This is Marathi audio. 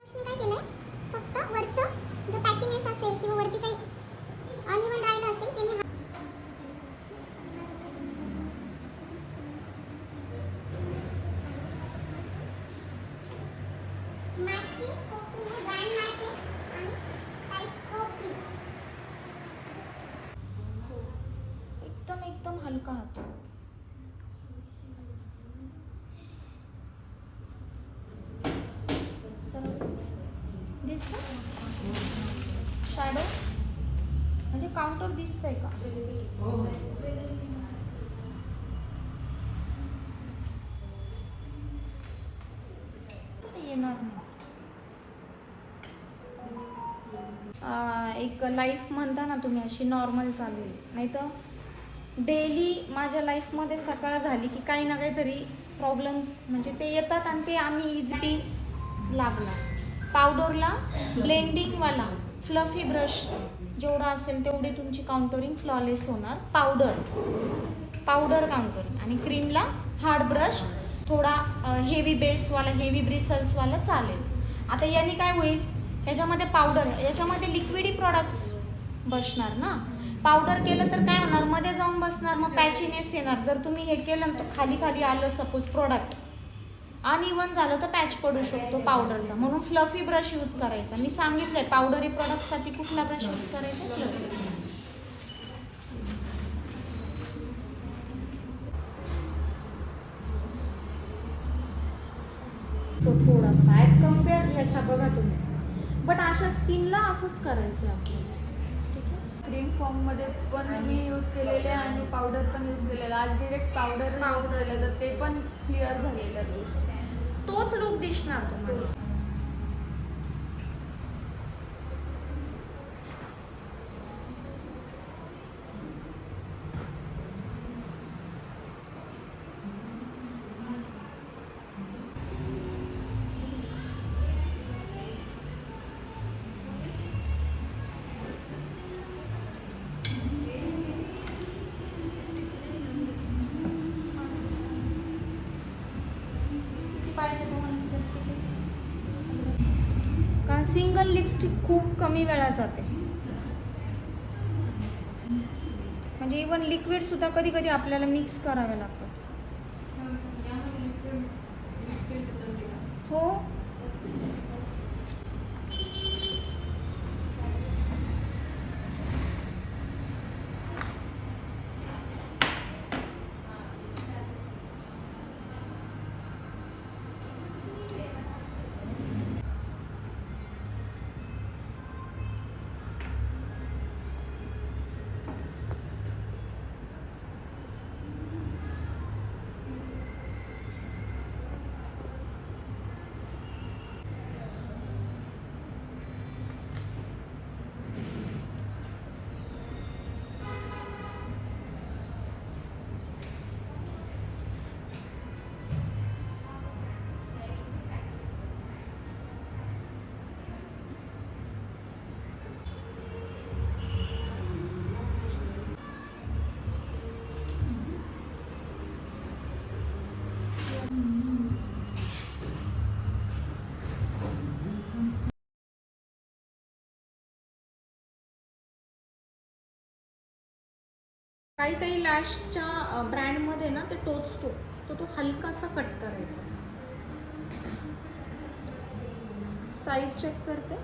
मी काय केलंय, फक्त वरचं जो पॅचीनेस असेल किंवा वरती काही अनइवन राहिलं असेल त्याने matching stroke cream brand matte आहे आणि टाईट स्ट्रोक क्रीम एकदम एकदम हलका हात. सरळ दिसतं शॅडो म्हणजे काउंटर दिसतंय का? ते येणार नाही. एक लाईफ म्हणता ना तुम्ही अशी नॉर्मल चालू आहे, नाही तर डेली माझ्या लाईफमध्ये सकाळ झाली की काही ना काहीतरी प्रॉब्लेम्स म्हणजे ते येतात आणि ते आम्ही इझिली लागला. पावडरला ब्लेंडिंगवाला फ्लफी ब्रश जेवढा असेल तेवढी तुमची काउंटरिंग फ्लॉलेस होणार. पावडर काउंटरिंग आणि क्रीमला हार्ड ब्रश थोडा हेवी बेसवाला हेवी ब्रिसल्सवाला चालेल. आता याने काय होईल, ह्याच्यामध्ये पावडर आहे, याच्यामध्ये लिक्विडी प्रॉडक्ट्स बसणार ना. पावडर केलं तर काय होणार, मध्ये जाऊन बसणार, मग पॅचीनेस येणार. जर तुम्ही हे केलं तर खाली खाली आलं सपोज प्रोडक्ट अनइवन झालं तर पॅच पडू शकतो पावडरचा. म्हणून फ्लफी ब्रश यूज करायचा. मी सांगितलंय पावडरी प्रोडक्टसाठी कुठला ब्रश यूज करायचा. तो थोडासा ॲज कम्पेअर ह्याच्या बघा तुम्ही, बट अशा स्किनला असंच करायचं आहे आपल्याला. क्रीम फॉर्ममध्ये पण मी यूज केलेले आणि पावडर पण यूज केलेलं. आज डिरेक्ट पावडर यूज केलं तर ते पण क्लिअर झालेलं. तोच लुक दिसणार तुम्हाला. कारण सिंगल लिपस्टिक खूप कमी वेळा जाते. म्हणजे इवन लिक्विड सुद्धा कधी कधी आपल्याला मिक्स करावे लागतं. हो काही काही लॅशच्या ब्रँडमध्ये ना ते टोचतो, तर तो हलकासा कट करायचा. साईज चेक करते.